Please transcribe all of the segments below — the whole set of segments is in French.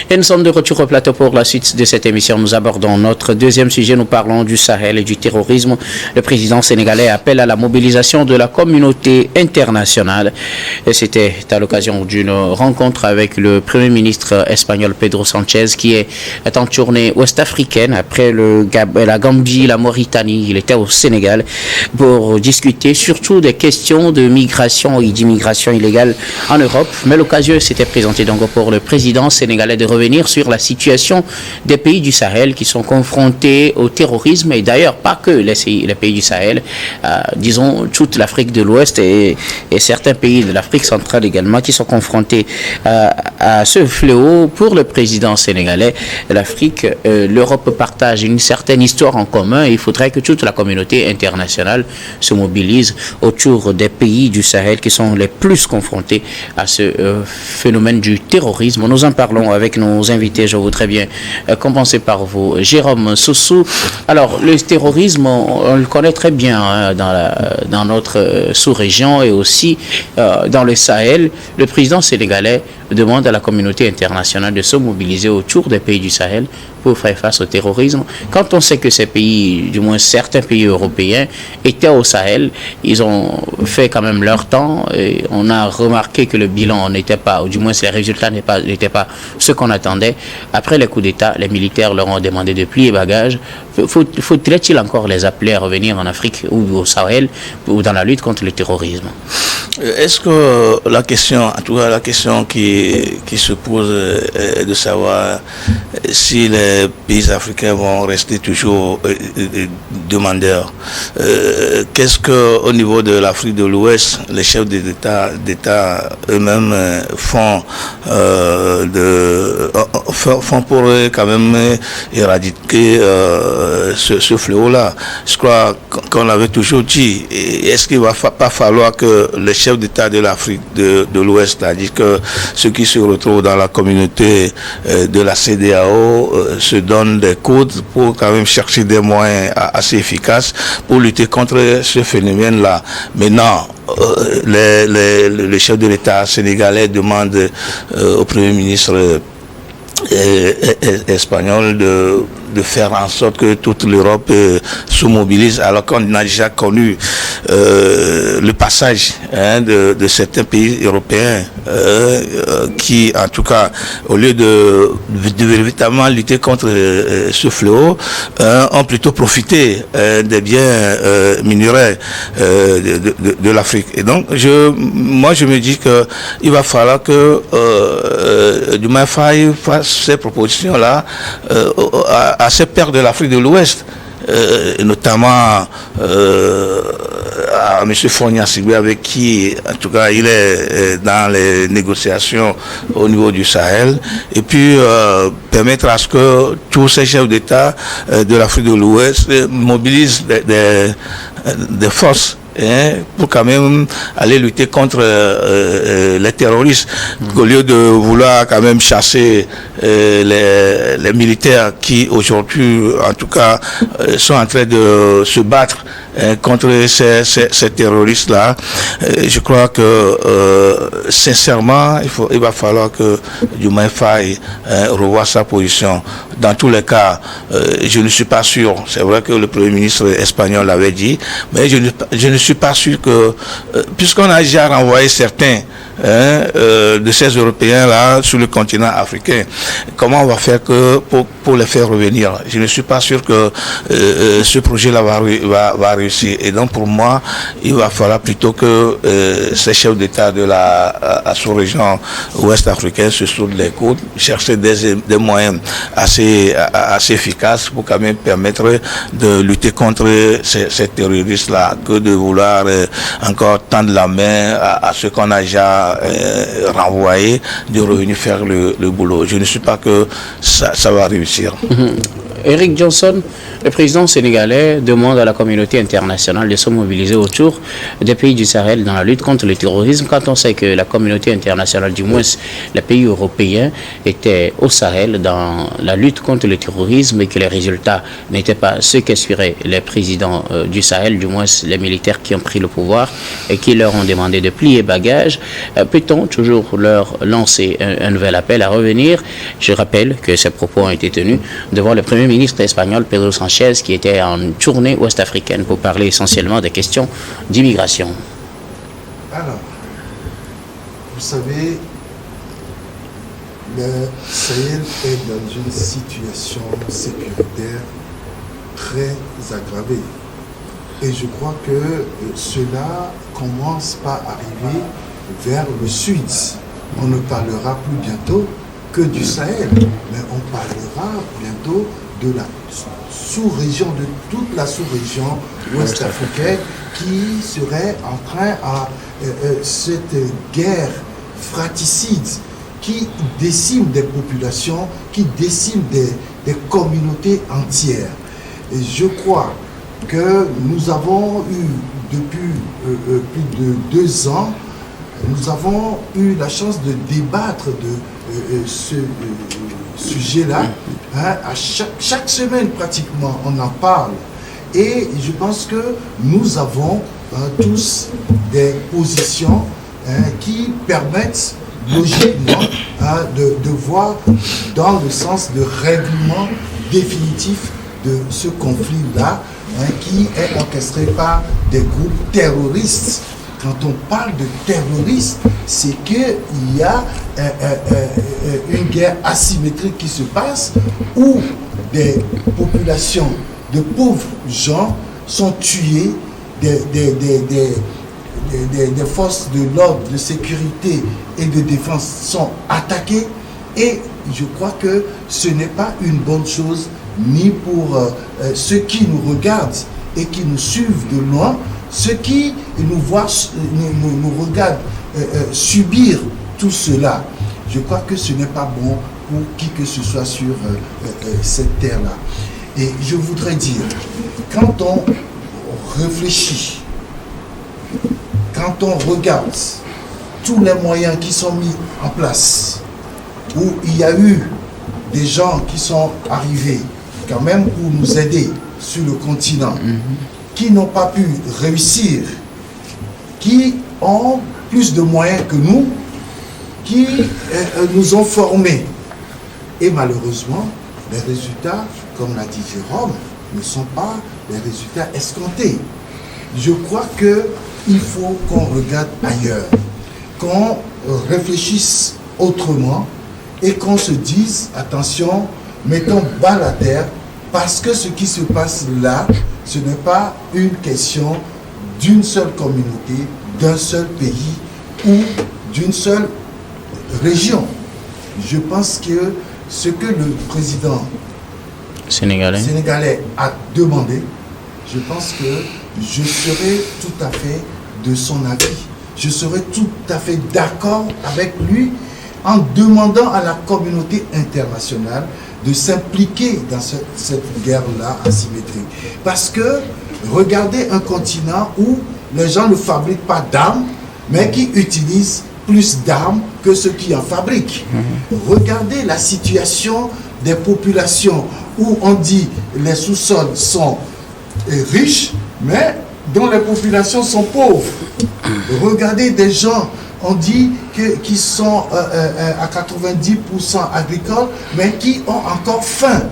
Et nous sommes de retour au plateau pour la suite de cette émission. Nous abordons notre deuxième sujet. Nous parlons du Sahel et du terrorisme. Le président sénégalais appelle à la mobilisation de la communauté internationale. Et c'était à l'occasion d'une rencontre avec le Premier ministre espagnol Pedro Sanchez, qui est en tournée ouest-africaine après la Gambie, la Mauritanie. Il était au Sénégal pour discuter surtout des questions de migration et d'immigration illégale en Europe. Mais l'occasion s'était présentée donc pour le président sénégalais de revenir sur la situation des pays du Sahel qui sont confrontés au terrorisme, et d'ailleurs pas que les pays du Sahel, disons toute l'Afrique de l'Ouest et certains pays de l'Afrique centrale également qui sont confrontés à ce fléau. Pour le président sénégalais, l'Afrique, l'Europe partagent une certaine histoire en commun et il faudrait que toute la communauté internationale se mobilise autour des pays du Sahel qui sont les plus confrontés à ce phénomène du terrorisme. Nous en parlons avec nos invités. Je voudrais bien commencer par vous, Jérôme Soussou. Alors, le terrorisme, on le connaît très bien dans notre sous-région et aussi dans le Sahel. Le président sénégalais demande à la communauté internationale de se mobiliser autour des pays du Sahel pour faire face au terrorisme. Quand on sait que ces pays, du moins certains pays européens, étaient au Sahel, ils ont fait quand même leur temps et on a remarqué que le bilan n'était pas, ou du moins les résultats n'étaient pas ce qu'on attendait. Après les coups d'État, les militaires leur ont demandé de plier bagages. Faudrait-il encore les appeler à revenir en Afrique ou au Sahel ou dans la lutte contre le terrorisme? Est-ce que la question, en tout cas la question qui se pose est de savoir si les pays africains vont rester toujours demandeurs. Qu'est-ce que au niveau de l'Afrique de l'Ouest, les chefs d'État eux-mêmes font pour quand même éradiquer ce fléau-là? Je crois qu'on avait toujours dit, est-ce qu'il va pas falloir que les chefs d'État de l'Afrique de l'Ouest, c'est-à-dire que ceux qui se retrouvent dans la communauté de la CEDEAO se donnent des codes pour quand même chercher des moyens assez efficaces pour lutter contre ce phénomène-là. Maintenant, le chef de l'État sénégalais demande au Premier ministre espagnol de faire en sorte que toute l'Europe se mobilise, alors qu'on a déjà connu le passage de certains pays européens qui, en tout cas, au lieu de véritablement lutter contre ce fléau, ont plutôt profité des biens minerais de l'Afrique. Et donc, moi, je me dis que il va falloir que Diomaye Faye fasse ces propositions-là à ces pairs de l'Afrique de l'Ouest, notamment à M. Fogna Sigbe, avec qui, en tout cas, il est dans les négociations au niveau du Sahel, et puis permettre à ce que tous ces chefs d'État de l'Afrique de l'Ouest mobilisent des forces pour quand même aller lutter contre les terroristes, au lieu de vouloir quand même chasser les militaires qui aujourd'hui, en tout cas, sont en train de se battre contre ces terroristes-là. Je crois que sincèrement, il va falloir que Diomaye Faye revoie sa position. Dans tous les cas, je ne suis pas sûr, c'est vrai que le Premier ministre espagnol l'avait dit, mais je ne suis pas sûr que, puisqu'on a déjà renvoyé certains de ces Européens-là sur le continent africain, comment on va faire pour les faire revenir? Je ne suis pas sûr que ce projet-là va réussir. Et donc pour moi, il va falloir plutôt que ces chefs d'État de la sous-région ouest africaine se soudent les coudes, chercher des moyens assez efficaces pour quand même permettre de lutter contre ces terroristes-là, que de vouloir encore tendre la main à ceux qu'on a déjà renvoyé, de revenir faire le boulot. Je ne suis pas que ça va réussir. Eric Johnson, le président sénégalais, demande à la communauté internationale de se mobiliser autour des pays du Sahel dans la lutte contre le terrorisme, quand on sait que la communauté internationale, du moins les pays européens, étaient au Sahel dans la lutte contre le terrorisme et que les résultats n'étaient pas ceux qu'aspiraient les présidents du Sahel, du moins les militaires qui ont pris le pouvoir et qui leur ont demandé de plier bagages. Peut-on toujours leur lancer un nouvel appel à revenir? Je rappelle que ces propos ont été tenus devant le Premier ministre espagnol Pedro Sanchez, qui était en tournée ouest-africaine pour parler essentiellement des questions d'immigration. Alors, vous savez, le Sahel est dans une situation sécuritaire très aggravée. Et je crois que cela commence par arriver vers le sud. On ne parlera plus bientôt que du Sahel, mais on parlera bientôt de la sous-région, de toute la sous-région ouest-africaine qui serait en train à cette guerre fratricide qui décime des populations, qui décime des communautés entières. Et je crois que nous avons eu depuis plus de 2 ans, nous avons eu la chance de débattre de ce sujet-là. Hein, à chaque semaine pratiquement, on en parle. Et je pense que nous avons tous des positions qui permettent logiquement de voir dans le sens de règlement définitif de ce conflit-là, qui est orchestré par des groupes terroristes. Quand on parle de terrorisme, c'est qu'il y a une guerre asymétrique qui se passe où des populations de pauvres gens sont tués, des forces de l'ordre, de sécurité et de défense sont attaquées. Et je crois que ce n'est pas une bonne chose ni pour ceux qui nous regardent et qui nous suivent de loin, ceux qui nous voient, nous regardent subir tout cela. Je crois que ce n'est pas bon pour qui que ce soit sur cette terre-là. Et je voudrais dire, quand on réfléchit, quand on regarde tous les moyens qui sont mis en place, où il y a eu des gens qui sont arrivés quand même pour nous aider sur le continent, qui n'ont pas pu réussir, qui ont plus de moyens que nous, qui nous ont formés. Et malheureusement, les résultats, comme l'a dit Jérôme, ne sont pas les résultats escomptés. Je crois qu'il faut qu'on regarde ailleurs, qu'on réfléchisse autrement et qu'on se dise, attention, mettons bas la terre, parce que ce qui se passe là, ce n'est pas une question d'une seule communauté, d'un seul pays ou d'une seule région. Je pense que ce que le président sénégalais a demandé, je pense que je serai tout à fait de son avis. Je serai tout à fait d'accord avec lui en demandant à la communauté internationale de s'impliquer dans cette guerre-là asymétrique. Parce que regardez un continent où les gens ne fabriquent pas d'armes, mais qui utilisent plus d'armes que ceux qui en fabriquent. Regardez la situation des populations où on dit les sous-sols sont riches, mais dont les populations sont pauvres. Regardez des gens, on dit qui sont à 90% agricoles, mais qui ont encore faim.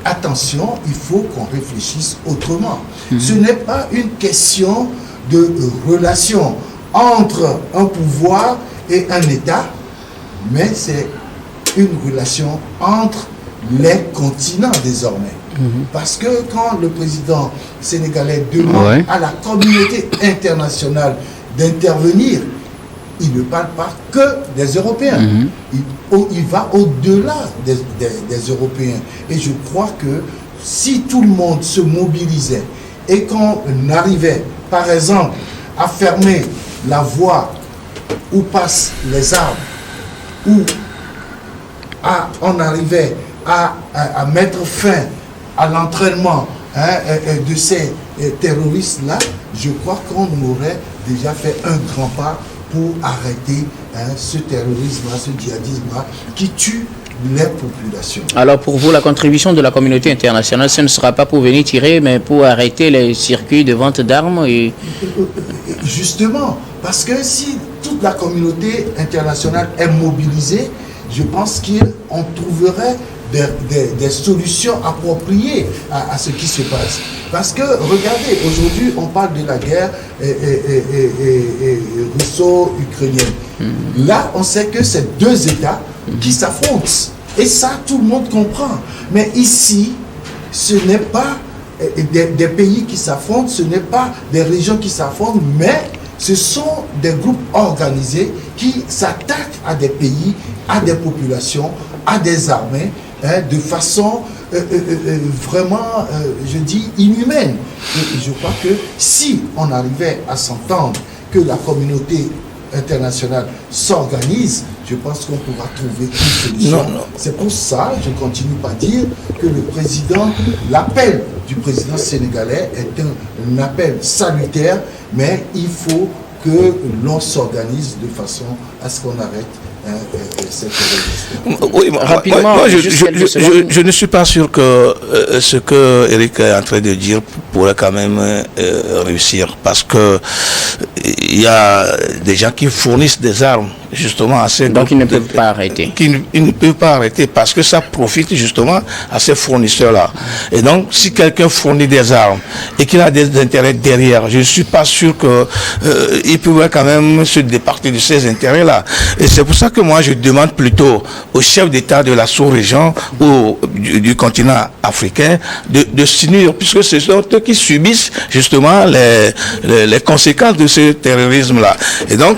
Attention, il faut qu'on réfléchisse autrement. Ce n'est pas une question de relation entre un pouvoir et un État, mais c'est une relation entre les continents désormais. Parce que quand le président sénégalais demande à la communauté internationale d'intervenir, il ne parle pas que des Européens. Il va au-delà des Européens. Et je crois que si tout le monde se mobilisait et qu'on arrivait, par exemple, à fermer la voie où passent les arbres, ou on arrivait à mettre fin à l'entraînement de ces terroristes-là, je crois qu'on aurait déjà fait un grand pas pour arrêter ce terrorisme-là, ce djihadisme-là qui tue les populations. Alors pour vous, la contribution de la communauté internationale, ce ne sera pas pour venir tirer, mais pour arrêter les circuits de vente d'armes et... Justement, parce que si toute la communauté internationale est mobilisée, je pense qu'on trouverait des solutions appropriées à ce qui se passe. Parce que, regardez, aujourd'hui, on parle de la guerre russo-ukrainienne. Là, on sait que c'est deux États qui s'affrontent. Et ça, tout le monde comprend. Mais ici, ce n'est pas des pays qui s'affrontent, ce n'est pas des régions qui s'affrontent, mais ce sont des groupes organisés qui s'attaquent à des pays, à des populations, à des armées, de façon vraiment, je dis, inhumaine. Et je crois que si on arrivait à s'entendre, que la communauté internationale s'organise, je pense qu'on pourra trouver une solution. C'est pour ça, je continue par dire que l'appel du président sénégalais est un appel salutaire, mais il faut que l'on s'organise de façon à ce qu'on arrête oui, rapidement, moi, je ne suis pas sûr que ce que Eric est en train de dire pourrait quand même réussir, parce que il y a des gens qui fournissent des armes justement à ces donc ils ne peuvent pas arrêter. Ils ne peuvent pas arrêter parce que ça profite justement à ces fournisseurs-là. Et donc, si quelqu'un fournit des armes et qu'il a des intérêts derrière, je ne suis pas sûr qu'il pourrait quand même se départir de ces intérêts-là. Et c'est pour ça que moi, je demande plutôt aux chefs d'État de la sous-région ou du continent africain de s'unir, puisque ce sont eux qui subissent justement les conséquences de ce terrorisme-là. Et donc,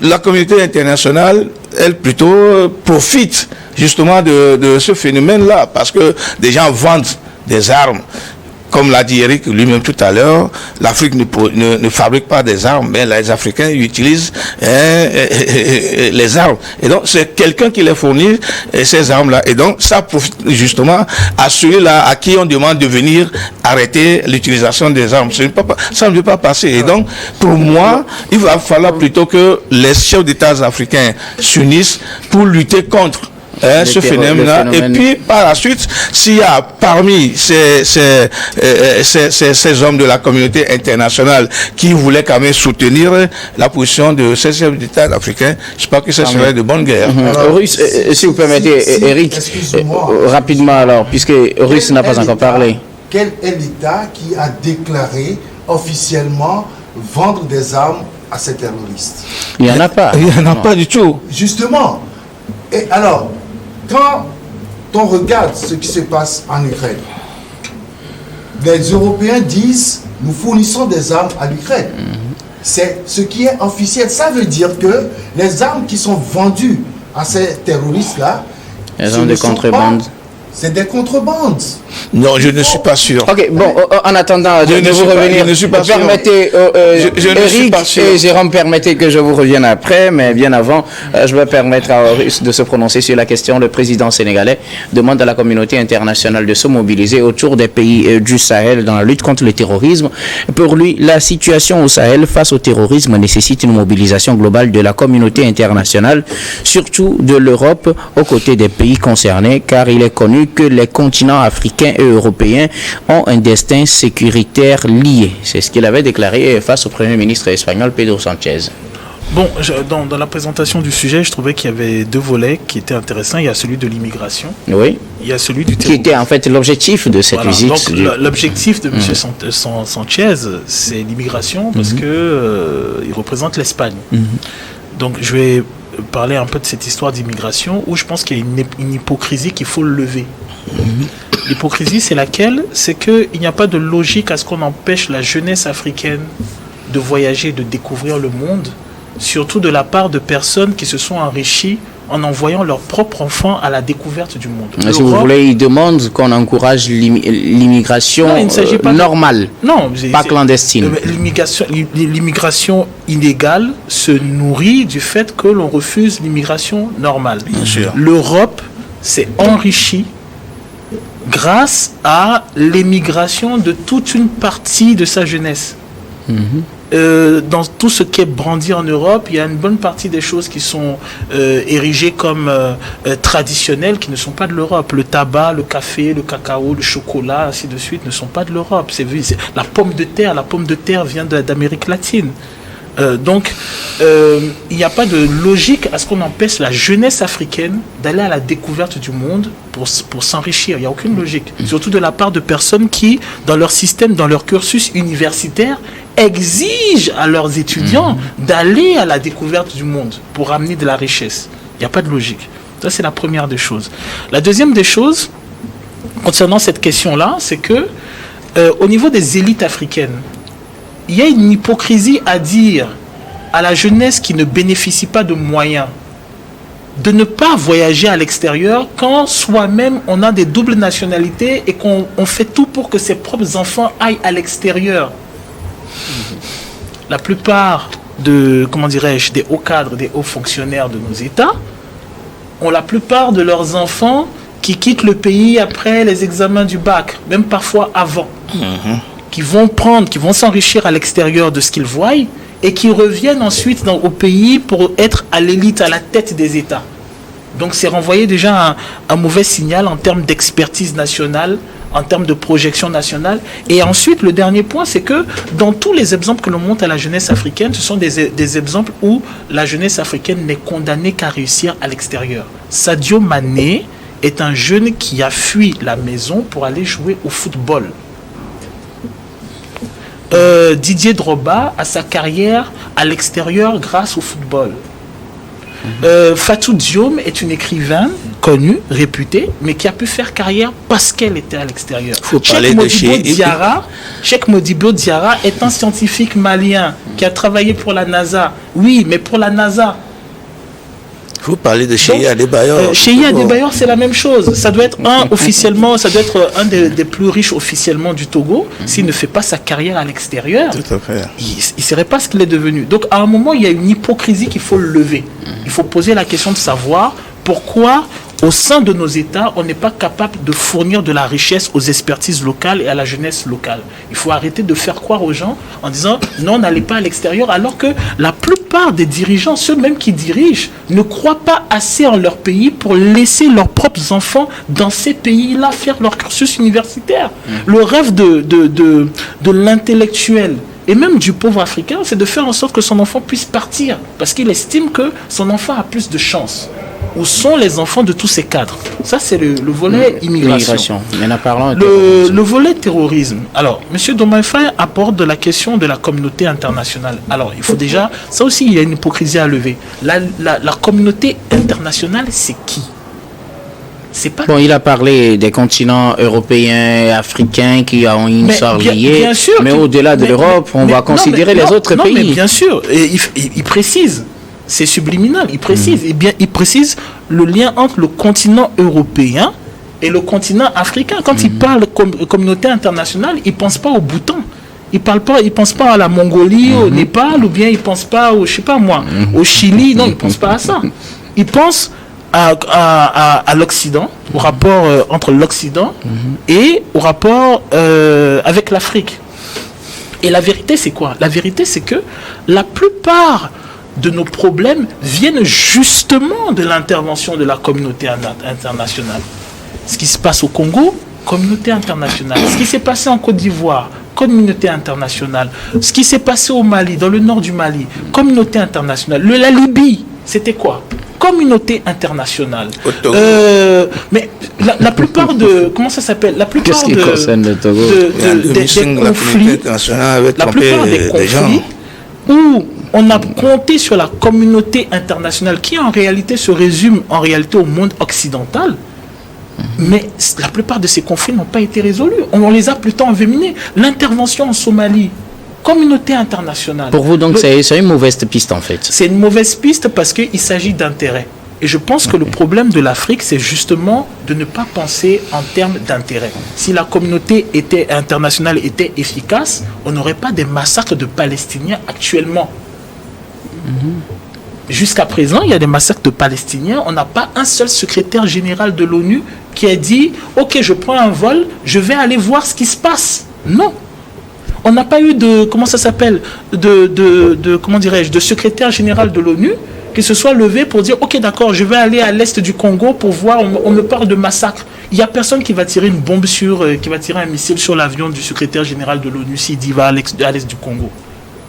la communauté internationale, elle plutôt profite justement de ce phénomène-là, parce que des gens vendent des armes. Comme l'a dit Eric lui-même tout à l'heure, l'Afrique ne fabrique pas des armes, mais les Africains utilisent les armes. Et donc, c'est quelqu'un qui les fournit, ces armes-là. Et donc, ça profite justement à celui-là à qui on demande de venir arrêter l'utilisation des armes. Ça ne peut pas passer. Et donc, pour moi, il va falloir plutôt que les chefs d'État africains s'unissent pour lutter contre ce phénomène-là. Et puis, par la suite, s'il y a parmi ces hommes de la communauté internationale qui voulaient quand même soutenir la position de ces chefs d'État africains, je pense que ce serait de bonne guerre. Russe, si vous permettez, Eric, rapidement alors, puisque Russe n'a pas encore parlé. Quel est l'État qui a déclaré officiellement vendre des armes à ces terroristes? Il n'y en a pas. Il n'y en a pas du tout. Justement. Et alors, quand on regarde ce qui se passe en Ukraine, les Européens disent « nous fournissons des armes à l'Ukraine ». C'est ce qui est officiel. Ça veut dire que les armes qui sont vendues à ces terroristes-là, elles ont des contrebandes. C'est des contrebandes. Non, je ne suis pas sûr. Ok, bon, en attendant de vous revenir, permettez, Eric et Jérôme, permettez que je vous revienne après, mais bien avant, je vais permettre à Russe de se prononcer sur la question. Le président sénégalais demande à la communauté internationale de se mobiliser autour des pays du Sahel dans la lutte contre le terrorisme. Pour lui, la situation au Sahel face au terrorisme nécessite une mobilisation globale de la communauté internationale, surtout de l'Europe, aux côtés des pays concernés, car il est connu que les continents africains et européens ont un destin sécuritaire lié. C'est ce qu'il avait déclaré face au Premier ministre espagnol Pedro Sanchez. Bon, dans la présentation du sujet, je trouvais qu'il y avait deux volets qui étaient intéressants. Il y a celui de l'immigration. Oui. Il y a celui du terrorisme. Qui était en fait l'objectif de cette visite. Donc, l'objectif de M. Sanchez, c'est l'immigration parce que il représente l'Espagne. Donc, je vais parler un peu de cette histoire d'immigration où je pense qu'il y a une hypocrisie qu'il faut lever. L'hypocrisie, c'est laquelle? C'est qu'il n'y a pas de logique à ce qu'on empêche la jeunesse africaine de voyager, de découvrir le monde, surtout de la part de personnes qui se sont enrichies en envoyant leurs propres enfants à la découverte du monde. Si vous voulez, il demande qu'on encourage l'immigration normale, pas clandestine. L'immigration illégale se nourrit du fait que l'on refuse l'immigration normale. Bien sûr. L'Europe s'est enrichie grâce à l'émigration de toute une partie de sa jeunesse. Dans tout ce qui est brandi en Europe, il y a une bonne partie des choses qui sont érigées comme traditionnelles, qui ne sont pas de l'Europe. Le tabac, le café, le cacao, le chocolat, ainsi de suite, ne sont pas de l'Europe. C'est la pomme de terre vient d'Amérique latine. Donc, il n'y a pas de logique à ce qu'on empêche la jeunesse africaine d'aller à la découverte du monde pour s'enrichir. Il n'y a aucune logique. Surtout de la part de personnes qui, dans leur système, dans leur cursus universitaire, exigent à leurs étudiants d'aller à la découverte du monde pour amener de la richesse. Il n'y a pas de logique. Ça, c'est la première des choses. La deuxième des choses, concernant cette question-là, c'est que au niveau des élites africaines, il y a une hypocrisie à dire à la jeunesse qui ne bénéficie pas de moyens de ne pas voyager à l'extérieur quand soi-même on a des doubles nationalités et qu'on fait tout pour que ses propres enfants aillent à l'extérieur. La plupart des hauts cadres, des hauts fonctionnaires de nos États ont la plupart de leurs enfants qui quittent le pays après les examens du bac, même parfois avant. Qui vont s'enrichir à l'extérieur de ce qu'ils voient et qui reviennent ensuite au pays pour être à l'élite, à la tête des États. Donc c'est renvoyer déjà un mauvais signal en termes d'expertise nationale, en termes de projection nationale. Et ensuite, le dernier point, c'est que dans tous les exemples que l'on montre à la jeunesse africaine, ce sont des exemples où la jeunesse africaine n'est condamnée qu'à réussir à l'extérieur. Sadio Mané est un jeune qui a fui la maison pour aller jouer au football. Didier Drogba a sa carrière à l'extérieur grâce au football. Fatou Diome est une écrivaine connue, réputée, mais qui a pu faire carrière parce qu'elle était à l'extérieur. Cheikh Modibo Diarra est un scientifique malien qui a travaillé pour la NASA. Oui, mais pour la NASA. Vous parlez de Cheyi Adebayor. Cheyi Adebayor, c'est la même chose. Ça doit être un des plus riches officiellement du Togo. S'il ne fait pas sa carrière à l'extérieur, il ne serait pas ce qu'il est devenu. Donc, à un moment, il y a une hypocrisie qu'il faut lever. Il faut poser la question de savoir pourquoi, au sein de nos États, on n'est pas capable de fournir de la richesse aux expertises locales et à la jeunesse locale. Il faut arrêter de faire croire aux gens en disant non, n'allez pas à l'extérieur, alors que la plupart des dirigeants, ceux même qui dirigent, ne croient pas assez en leur pays pour laisser leurs propres enfants dans ces pays-là faire leur cursus universitaire. Le rêve de l'intellectuel et même du pauvre africain, c'est de faire en sorte que son enfant puisse partir parce qu'il estime que son enfant a plus de chance. Où sont les enfants de tous ces cadres? Ça, c'est le volet immigration. Le volet terrorisme. Alors, M. Domain-Faye aborde la question de la communauté internationale. Alors, il faut déjà... Ça aussi, il y a une hypocrisie à lever. La communauté internationale, c'est qui? C'est pas... Bon, il a parlé des continents européens et africains qui ont une histoire liée. Bien sûr, mais au-delà de l'Europe, on va considérer les autres pays. Mais bien sûr. Et il précise... C'est subliminal, il précise. Eh bien, il précise le lien entre le continent européen et le continent africain. Quand il parle de communauté internationale, il ne pense pas au Bhoutan. Il ne pense pas à la Mongolie, au Népal, ou bien il ne pense pas au Chili. Non, il ne pense pas à ça. Il pense à l'Occident, au rapport entre l'Occident et au rapport avec l'Afrique. Et la vérité, c'est quoi? La vérité, c'est que la plupart de nos problèmes viennent justement de l'intervention de la communauté internationale. Ce qui se passe au Congo, communauté internationale. Ce qui s'est passé en Côte d'Ivoire, communauté internationale. Ce qui s'est passé au Mali, dans le nord du Mali, communauté internationale. La Libye, c'était quoi? Communauté internationale. Mais la plupart de... Comment ça s'appelle? La plupart des conflits... La plupart des conflits où on a compté sur la communauté internationale qui en réalité se résume en réalité au monde occidental, mais la plupart de ces conflits n'ont pas été résolus. On les a plutôt envenimés. L'intervention en Somalie, communauté internationale. Pour vous donc c'est une mauvaise piste en fait? C'est une mauvaise piste parce qu'il s'agit d'intérêt. Et je pense que le problème de l'Afrique, c'est justement de ne pas penser en termes d'intérêt. Si la communauté internationale était efficace, on n'aurait pas des massacres de Palestiniens actuellement. jusqu'à présent, il y a des massacres de Palestiniens. On n'a pas un seul secrétaire général de l'ONU qui a dit « Ok, je prends un vol, je vais aller voir ce qui se passe. » Non. On n'a pas eu de, comment ça s'appelle, comment dirais-je, de secrétaire général de l'ONU qui se soit levé pour dire « Ok, d'accord, je vais aller à l'est du Congo pour voir, on me parle de massacre. » Il n'y a personne qui va tirer une bombe qui va tirer un missile sur l'avion du secrétaire général de l'ONU s'il dit « Va à l'est du Congo. »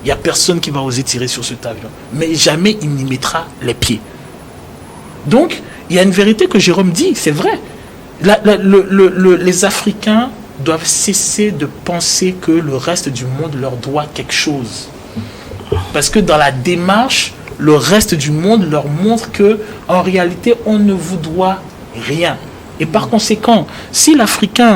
Il n'y a personne qui va oser tirer sur cet avion. Mais jamais il n'y mettra les pieds. Donc, il y a une vérité que Jérôme dit, c'est vrai. Les Africains doivent cesser de penser que le reste du monde leur doit quelque chose. Parce que dans la démarche, le reste du monde leur montre que, en réalité, on ne vous doit rien. Et par conséquent, si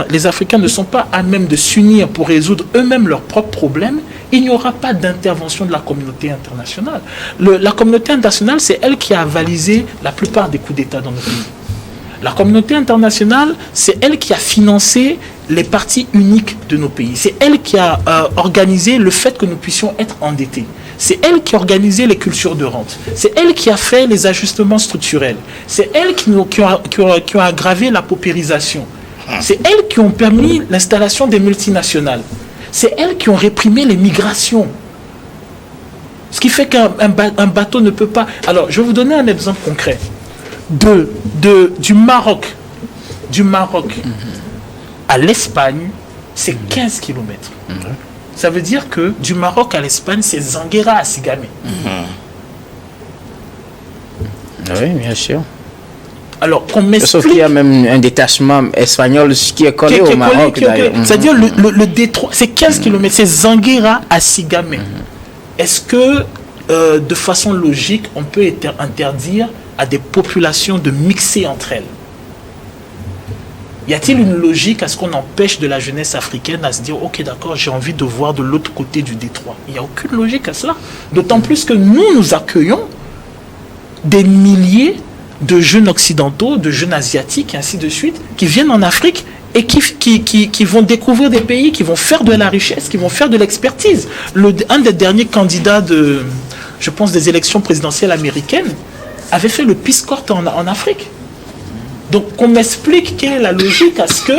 les Africains ne sont pas à même de s'unir pour résoudre eux-mêmes leurs propres problèmes, il n'y aura pas d'intervention de la communauté internationale. La communauté internationale, c'est elle qui a avalisé la plupart des coups d'État dans nos pays. La communauté internationale, c'est elle qui a financé les partis uniques de nos pays. C'est elle qui a organisé le fait que nous puissions être endettés. C'est elle qui a organisé les cultures de rente. C'est elle qui a fait les ajustements structurels. C'est elle qui a aggravé la paupérisation. C'est elle qui ont permis l'installation des multinationales. C'est elles qui ont réprimé les migrations. Ce qui fait qu'un bateau ne peut pas... Alors, je vais vous donner un exemple concret. Du Maroc à l'Espagne, c'est 15 kilomètres. Ça veut dire que du Maroc à l'Espagne, c'est Zanguera à Sigamé. Oui, bien sûr. Alors, qu'on m'explique... Sauf qu'il y a même un détachement espagnol qui est collé au Maroc. C'est-à-dire, le détroit, c'est 15 km, c'est Zanguera à Sigamé. Est-ce que, de façon logique, on peut interdire à des populations de mixer entre elles? Y a-t-il une logique à ce qu'on empêche de la jeunesse africaine à se dire « Ok, d'accord, j'ai envie de voir de l'autre côté du détroit ». Il n'y a aucune logique à cela. D'autant plus que nous accueillons des milliers de jeunes occidentaux, de jeunes asiatiques, et ainsi de suite, qui viennent en Afrique et qui vont découvrir des pays, qui vont faire de la richesse, qui vont faire de l'expertise. Un des derniers candidats je pense, des élections présidentielles américaines avait fait le Peace Corps en Afrique. Donc, qu'on m'explique quelle est la logique à ce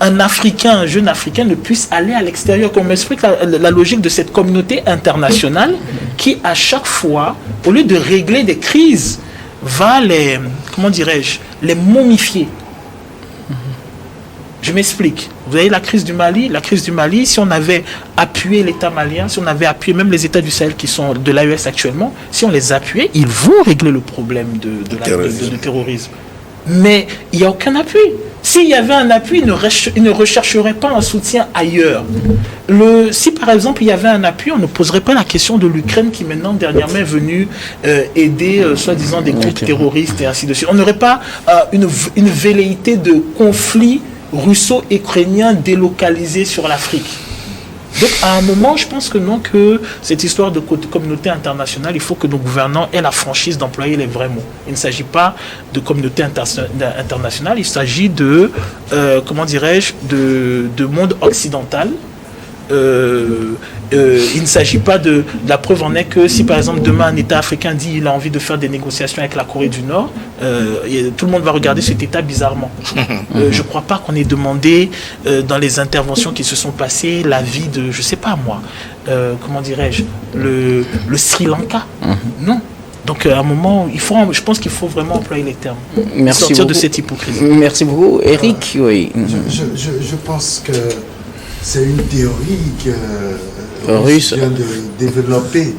un jeune Africain ne puisse aller à l'extérieur. Qu'on m'explique la logique de cette communauté internationale qui, à chaque fois, au lieu de régler des crises, va les momifier. Je m'explique. Vous voyez la crise du Mali, si on avait appuyé l'État malien, si on avait appuyé même les États du Sahel qui sont de l'AES actuellement, si on les appuyait, ils vont régler le problème de terrorisme. Mais il n'y a aucun appui. S'il y avait un appui, ils ne rechercheraient pas un soutien ailleurs. Si par exemple il y avait un appui, on ne poserait pas la question de l'Ukraine qui maintenant dernièrement est venue aider soi-disant des groupes terroristes et ainsi de suite. On n'aurait pas une velléité de conflit russo-ukrainien délocalisé sur l'Afrique. Donc à un moment, je pense que cette histoire de communauté internationale, il faut que nos gouvernants aient la franchise d'employer les vrais mots. Il ne s'agit pas de communauté internationale, il s'agit de monde occidental. Il ne s'agit pas la preuve en est que si par exemple demain un État africain dit qu'il a envie de faire des négociations avec la Corée du Nord, tout le monde va regarder cet État bizarrement. Je ne crois pas qu'on ait demandé dans les interventions qui se sont passées l'avis de, je ne sais pas moi, le Sri Lanka. Non. Donc à un moment, je pense qu'il faut vraiment employer les termes. Sortir de cette hypocrisie. Merci beaucoup. Eric, oui. Je pense que c'est une théorie que Russe vient de développer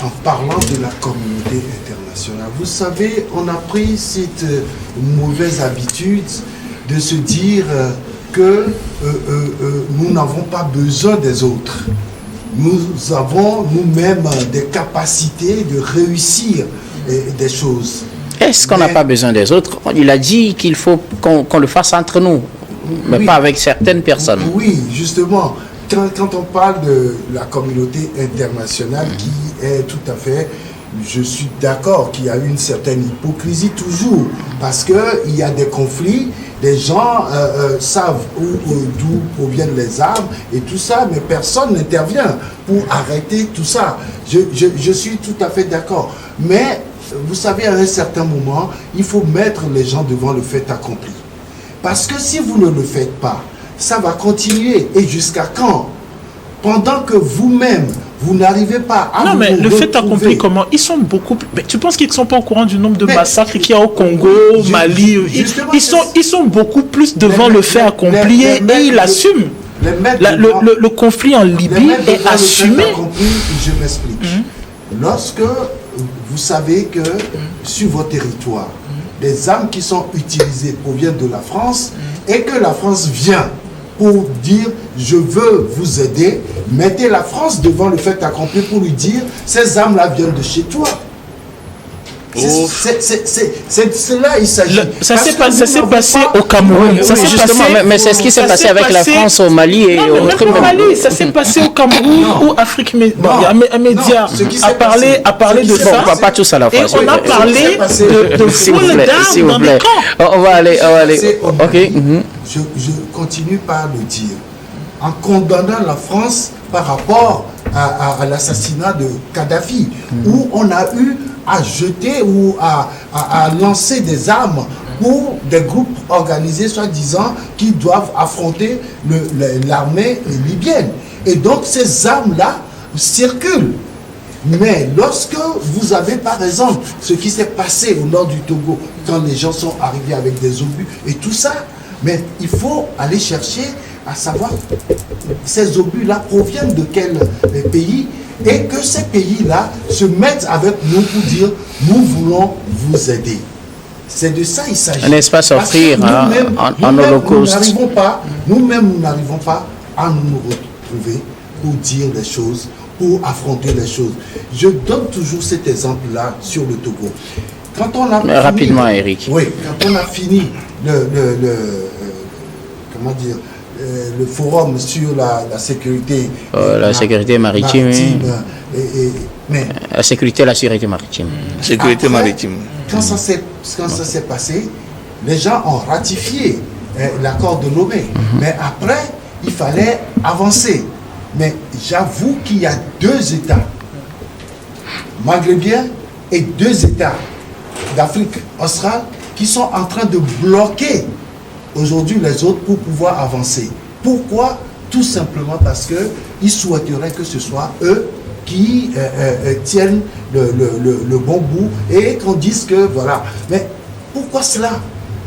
en parlant de la communauté internationale. Vous savez, on a pris cette mauvaise habitude de se dire que nous n'avons pas besoin des autres. Nous avons nous-mêmes des capacités de réussir des choses. Est-ce qu'on n'a pas besoin des autres? Il a dit qu'il faut qu'on le fasse entre nous, mais pas avec certaines personnes. Oui, justement. Quand on parle de la communauté internationale qui est tout à fait, je suis d'accord qu'il y a une certaine hypocrisie toujours, parce qu'il y a des conflits, les gens savent d'où proviennent les armes et tout ça, mais personne n'intervient pour arrêter tout ça. Je suis tout à fait d'accord. Mais vous savez, à un certain moment, il faut mettre les gens devant le fait accompli. Parce que si vous ne le faites pas, ça va continuer. Et jusqu'à quand? Pendant que vous-même, vous n'arrivez pas à... Non, mais le fait accompli, comment? Ils sont beaucoup plus... Mais tu penses qu'ils ne sont pas au courant du nombre de massacres qu'il y a au Congo, au Mali? Ils sont beaucoup plus devant le fait accompli et ils l'assument. Le conflit en Libye est assumé. Je m'explique. Lorsque vous savez que sur vos territoires, les armes qui sont utilisées proviennent de la France et que la France vient pour dire je veux vous aider, mettez la France devant le fait accompli pour lui dire ces armes-là viennent de chez toi. C'est cela il s'agit. Ça s'est passé au Cameroun. Mais c'est ce qui s'est passé avec la France au Mali et au Mali. Ça s'est passé au Cameroun où Afrique Média a parlé de ça. Pas tous à la fois. Et on a parlé de full d'armes dans les camps. On va aller. Ok. Je continue par le dire. En condamnant la France par rapport à l'assassinat de Kadhafi, où on a eu à jeter ou à lancer des armes pour des groupes organisés, soi-disant, qui doivent affronter l'armée libyenne. Et donc ces armes-là circulent. Mais lorsque vous avez, par exemple, ce qui s'est passé au nord du Togo, quand les gens sont arrivés avec des obus et tout ça, mais il faut aller chercher à savoir ces obus-là proviennent de quel pays et que ces pays-là se mettent avec nous pour dire nous voulons vous aider. C'est de ça il s'agit. Un espace offrir en holocauste. Nous-mêmes, nous n'arrivons pas à nous retrouver pour dire les choses, pour affronter les choses. Je donne toujours cet exemple-là sur le Togo. Quand on a fini, rapidement, Eric. Oui, quand on a fini comment dire, le forum sur la sécurité. La sécurité maritime. Mais la sécurité et la sécurité maritime. Sécurité maritime. Quand ça s'est passé, les gens ont ratifié l'accord de Lomé. Mais après, il fallait avancer. Mais j'avoue qu'il y a 2 États maghrébiens et 2 États d'Afrique australe qui sont en train de bloquer aujourd'hui les autres pour pouvoir avancer. Pourquoi? Tout simplement parce qu'ils souhaiteraient que ce soit eux qui tiennent le bon bout et qu'on dise que voilà. Mais pourquoi cela?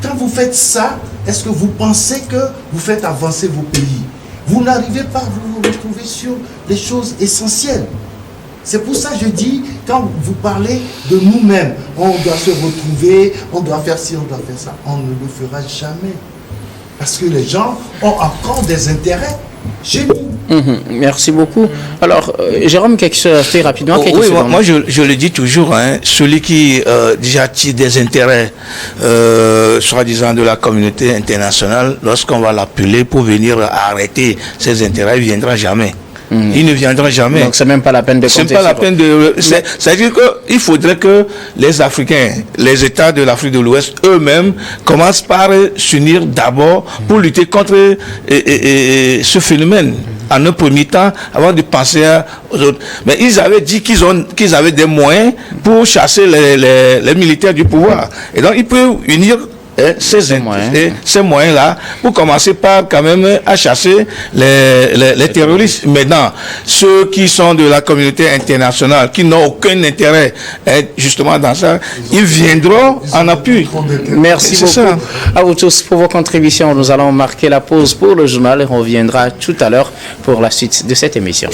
Quand vous faites ça, est-ce que vous pensez que vous faites avancer vos pays? Vous n'arrivez pas à vous retrouver sur les choses essentielles. C'est pour ça que je dis, quand vous parlez de nous-mêmes, on doit se retrouver, on doit faire ci, on doit faire ça. On ne le fera jamais. Parce que les gens ont encore des intérêts chez nous. Merci beaucoup. Alors, Jérôme, quelque chose très rapidement. Oui, moi je le dis toujours, hein, celui qui déjà tire des intérêts, soi-disant de la communauté internationale, lorsqu'on va l'appeler pour venir arrêter ses intérêts, il ne viendra jamais. Il ne viendra jamais. Donc c'est même pas la peine de compter. C'est pas la peine de. C'est-à-dire qu'il faudrait que les Africains, les États de l'Afrique de l'Ouest eux-mêmes commencent par s'unir d'abord pour lutter contre ce phénomène. En un premier temps, avant de penser aux autres. Mais ils avaient dit qu'ils avaient des moyens pour chasser les militaires du pouvoir. Et donc ils peuvent unir ces moyens-là pour commencer par quand même à chasser les terroristes. Maintenant, ceux qui sont de la communauté internationale, qui n'ont aucun intérêt justement dans ça, ils viendront en appui. Merci beaucoup ça. À vous tous pour vos contributions. Nous allons marquer la pause pour le journal et on reviendra tout à l'heure pour la suite de cette émission.